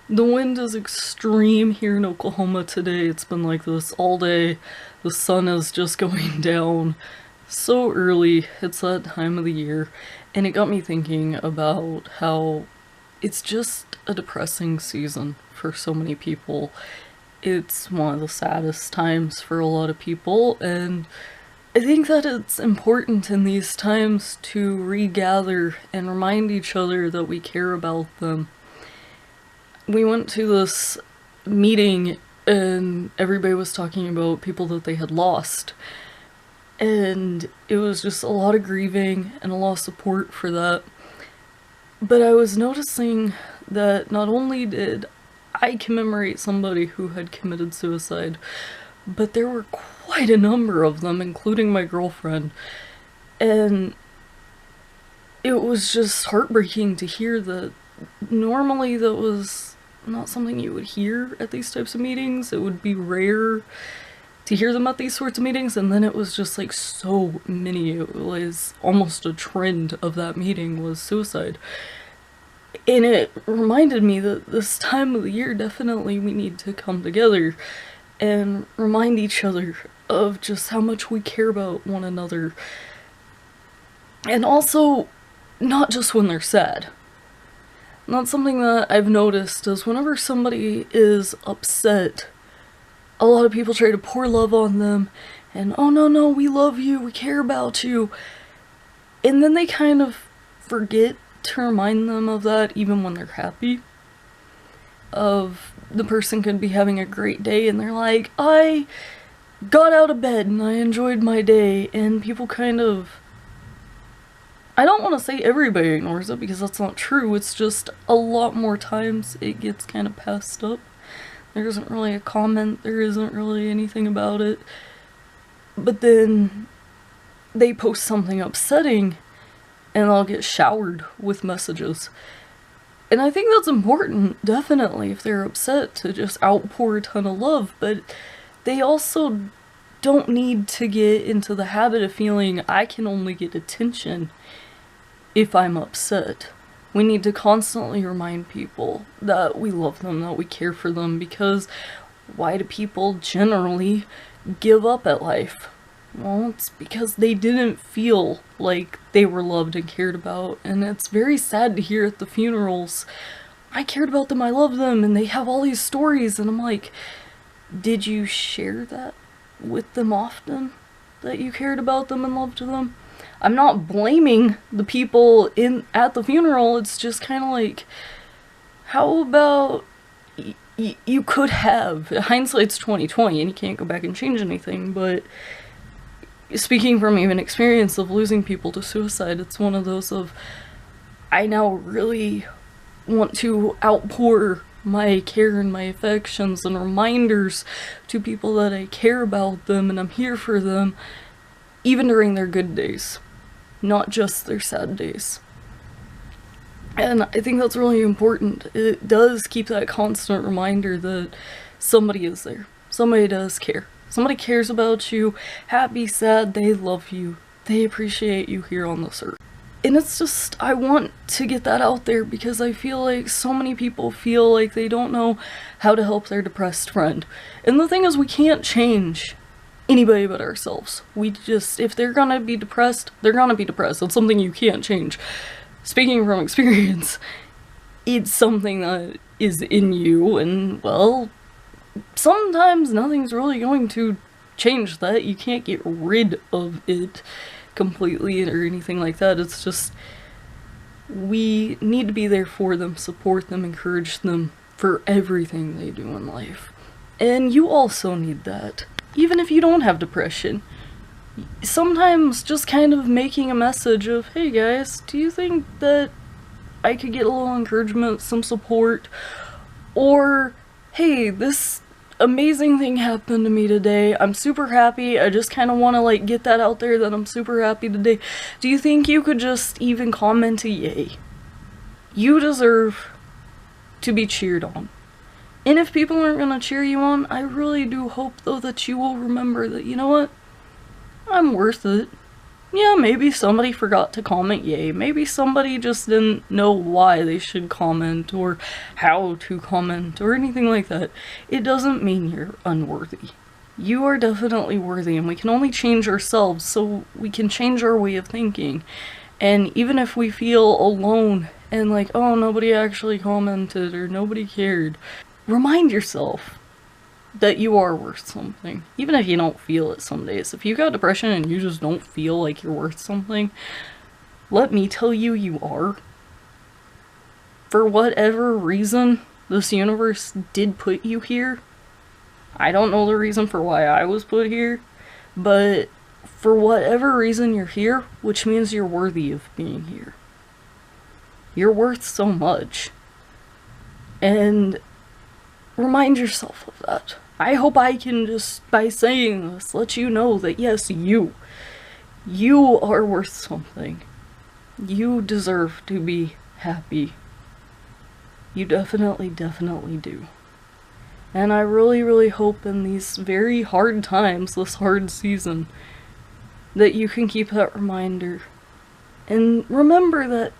The wind is extreme here in Oklahoma today. It's been like this all day. The sun is just going down so early. It's that time of the year. And it got me thinking about how it's just a depressing season for so many people. It's one of the saddest times for a lot of people, and I think that it's important in these times to regather and remind each other that we care about them. We went to this meeting and everybody was talking about people that they had lost. And it was just a lot of grieving and a lot of support for that. But I was noticing that not only did I commemorate somebody who had committed suicide, but there were quite a number of them, including my girlfriend. And it was just heartbreaking to hear that normally that was not something you would hear at these types of meetings. It would be rare to hear them at these sorts of meetings, and then it was just like so many. It was almost a trend of that meeting was suicide. And it reminded me that this time of the year, definitely we need to come together and remind each other of just how much we care about one another. And also, not just when they're sad. Not something that I've noticed is whenever somebody is upset, a lot of people try to pour love on them and, oh no, we love you, we care about you. And then they kind of forget to remind them of that even when they're happy. Of the person could be having a great day and they're like, I got out of bed and I enjoyed my day, and people kind of, I don't want to say everybody ignores it because that's not true, it's just a lot more times it gets kind of passed up. There isn't really a comment, there isn't really anything about it. But then they post something upsetting and I'll get showered with messages. And I think that's important, definitely, if they're upset, to just outpour a ton of love, but they also don't need to get into the habit of feeling I can only get attention if I'm upset. We need to constantly remind people that we love them, that we care for them, because why do people generally give up at life? Well, it's because they didn't feel like they were loved and cared about, and it's very sad to hear at the funerals, I cared about them, I love them, and they have all these stories, and I'm like, did you share that with them often? That you cared about them and loved them? I'm not blaming the people at the funeral, it's just kind of like, how about you could have, hindsight's 20/20 and you can't go back and change anything, but speaking from even experience of losing people to suicide, it's one of those of, I now really want to outpour my care and my affections and reminders to people that I care about them and I'm here for them, even during their good days, not just their sad days. And I think that's really important. It does keep that constant reminder that somebody is there. Somebody does care. Somebody cares about you, happy, sad, they love you. They appreciate you here on this earth. And it's just, I want to get that out there because I feel like so many people feel like they don't know how to help their depressed friend. And the thing is, we can't change anybody but ourselves. We just, if they're gonna be depressed, they're gonna be depressed. It's something you can't change. Speaking from experience, it's something that is in you, and well, sometimes nothing's really going to change that. You can't get rid of it completely or anything like that. It's just, we need to be there for them, support them, encourage them for everything they do in life. And you also need that. Even if you don't have depression, sometimes just kind of making a message of, hey guys, do you think that I could get a little encouragement, some support, or hey, this amazing thing happened to me today, I'm super happy, I just kind of want to like get that out there that I'm super happy today. Do you think you could just even comment a yay? You deserve to be cheered on. And if people aren't gonna cheer you on, I really do hope though that you will remember that, you know what, I'm worth it. Yeah, maybe somebody forgot to comment yay. Maybe somebody just didn't know why they should comment or how to comment or anything like that. It doesn't mean you're unworthy. You are definitely worthy, and we can only change ourselves so we can change our way of thinking. And even if we feel alone and like, oh, nobody actually commented or nobody cared, remind yourself that you are worth something. Even if you don't feel it some days. If you got depression and you just don't feel like you're worth something, let me tell you, you are. For whatever reason this universe did put you here. I don't know the reason for why I was put here, but for whatever reason you're here, which means you're worthy of being here. You're worth so much. And remind yourself of that. I hope I can just, by saying this, let you know that yes, you are worth something. You deserve to be happy. You definitely do. And I really hope in these very hard times, this hard season, that you can keep that reminder. And remember that,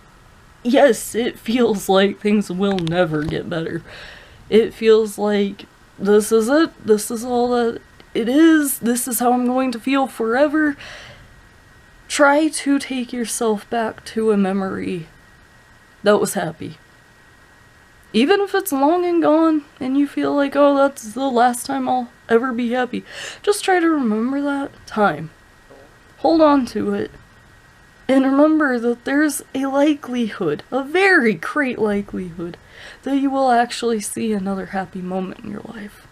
yes, it feels like things will never get better. It feels like this is it, this is all that it is, this is how I'm going to feel forever. Try to take yourself back to a memory that was happy. Even if it's long and gone and you feel like, oh, that's the last time I'll ever be happy, just try to remember that time. Hold on to it. And remember that there's a likelihood, a very great likelihood, that you will actually see another happy moment in your life.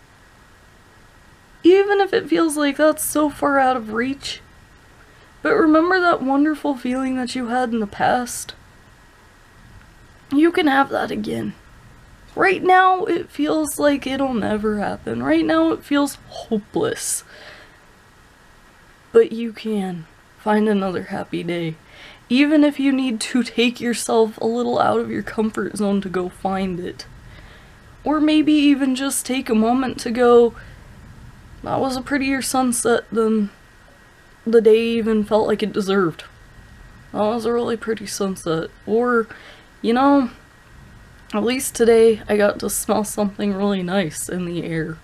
Even if it feels like that's so far out of reach. But remember that wonderful feeling that you had in the past? You can have that again. Right now, it feels like it'll never happen. Right now, it feels hopeless. But you can find another happy day. Even if you need to take yourself a little out of your comfort zone to go find it. Or maybe even just take a moment to go, that was a prettier sunset than the day even felt like it deserved. That was a really pretty sunset. Or, you know, at least today I got to smell something really nice in the air.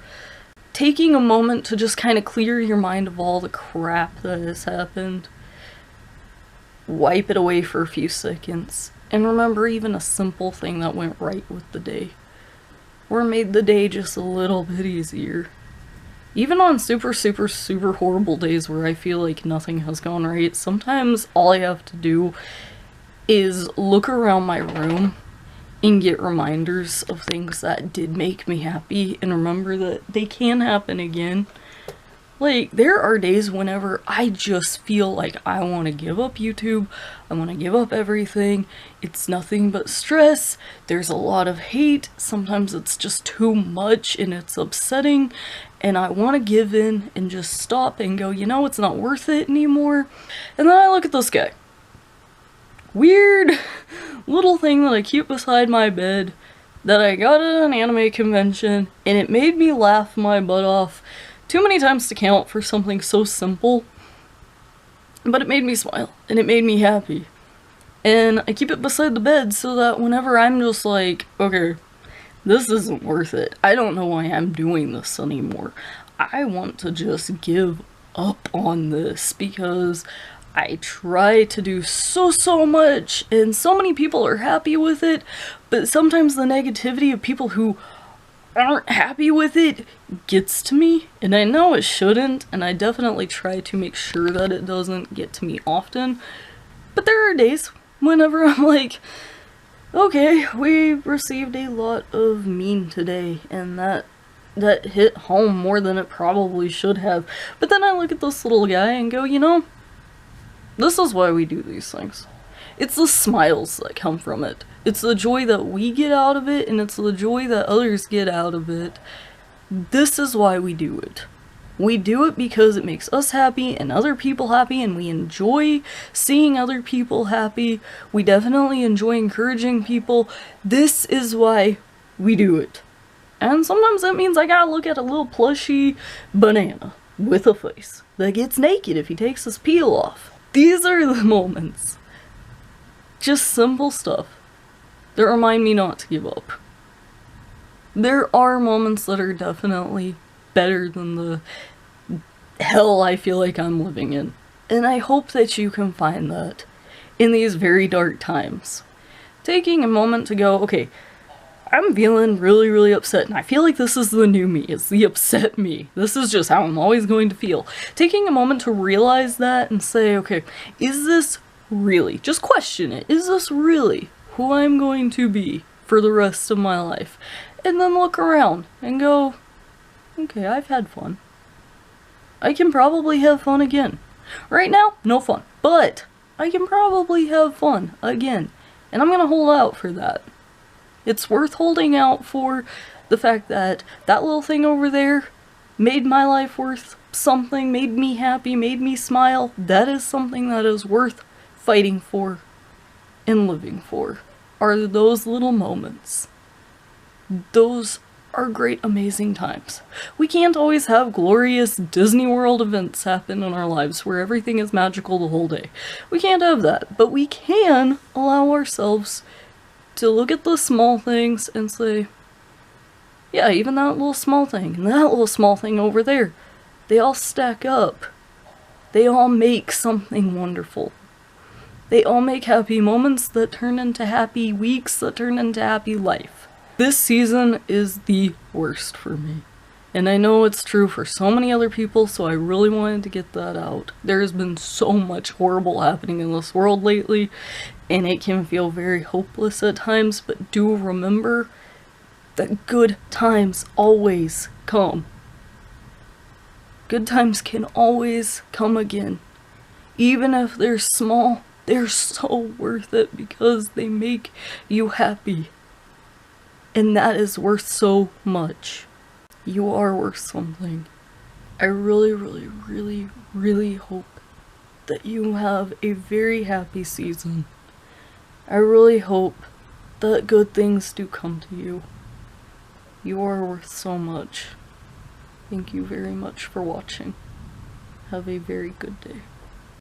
Taking a moment to just kind of clear your mind of all the crap that has happened. Wipe it away for a few seconds. And remember even a simple thing that went right with the day. Or made the day just a little bit easier. Even on super horrible days where I feel like nothing has gone right, sometimes all I have to do is look around my room and get reminders of things that did make me happy and remember that they can happen again. Like, there are days whenever I just feel like I want to give up YouTube, I want to give up everything, it's nothing but stress, there's a lot of hate, sometimes it's just too much and it's upsetting, and I want to give in and just stop and go, you know, it's not worth it anymore. And then I look at this guy. Weird little thing that I keep beside my bed that I got at an anime convention, and it made me laugh my butt off too many times to count for something so simple, but it made me smile and it made me happy. And I keep it beside the bed so that whenever I'm just like, okay, this isn't worth it, I don't know why I'm doing this anymore, I want to just give up on this because I try to do so much and so many people are happy with it, but sometimes the negativity of people who aren't happy with it gets to me, and I know it shouldn't, and I definitely try to make sure that it doesn't get to me often, but there are days whenever I'm like, okay, we received a lot of mean today, and that hit home more than it probably should have. But then I look at this little guy and go, you know, this is why we do these things. It's the smiles that come from it. It's the joy that we get out of it, and it's the joy that others get out of it. This is why we do it. We do it because it makes us happy and other people happy, and we enjoy seeing other people happy. We definitely enjoy encouraging people. This is why we do it. And sometimes that means I gotta look at a little plushy banana with a face that gets naked if he takes his peel off. These are the moments, just simple stuff, that remind me not to give up. There are moments that are definitely better than the hell I feel like I'm living in. And I hope that you can find that in these very dark times. Taking a moment to go, okay, I'm feeling really, really upset, and I feel like this is the new me. It's the upset me. This is just how I'm always going to feel. Taking a moment to realize that and say, okay, is this really, just question it, is this really who I'm going to be for the rest of my life? And then look around and go, okay, I've had fun. I can probably have fun again. Right now, no fun, but I can probably have fun again. And I'm gonna hold out for that. It's worth holding out for the fact that that little thing over there made my life worth something, made me happy, made me smile. That is something that is worth fighting for and living for, are those little moments. Those are great, amazing times. We can't always have glorious Disney World events happen in our lives where everything is magical the whole day. We can't have that, but we can allow ourselves to look at the small things and say, yeah, even that little small thing and that little small thing over there, they all stack up. They all make something wonderful. They all make happy moments that turn into happy weeks, that turn into happy life. This season is the worst for me. And I know it's true for so many other people, so I really wanted to get that out. There has been so much horrible happening in this world lately, and it can feel very hopeless at times, but do remember that good times always come. Good times can always come again. Even if they're small, they're so worth it because they make you happy. And that is worth so much. You are worth something. I really, really, really, really hope that you have a very happy season. I really hope that good things do come to you. You are worth so much. Thank you very much for watching. Have a very good day.